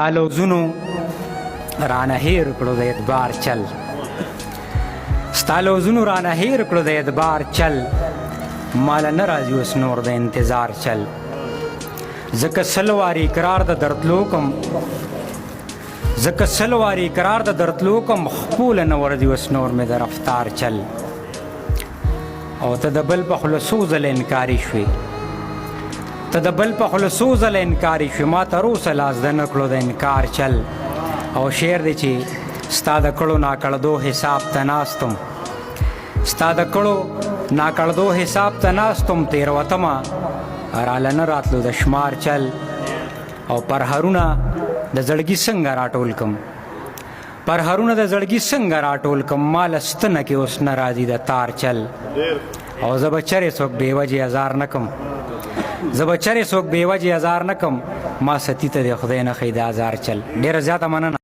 آلو زونو رانه هیر کړو د اعتبار چل ستالو زونو رانه هیر کړو د اعتبار چل مال نه راځي اوس نور د انتظار چل زکه سلواری قرار د درتلو کم زکه سلواری قرار د درتلو کم خپل نه ور دي اوس نور مې د رفتار چل او ته د بل په خلصو زل انکاری شوي ته د بل په خلصو زل انکاری شوي ما تر اوسه لاس د نکړو د انکار چل او شعر دی چې ستا د کړو ناکړدو حساب ته ناستم ستا د کړو ناکړدو حساب ته ناستم تېروتمه راله نه راتلو د شمار چل او پرهرونه د زړګي څنګه راټول کم پرهرونه د زړګي څنګه راټول کم مال ستنه کې اوس نه راځي د تار چل او زه به چرې څوک بېوجې ازار نه کم زه به چرې څوک بېوجې ازار نه کم ما ستی ته د خدای نه ښې د ازار چل ډېره زیاته مننه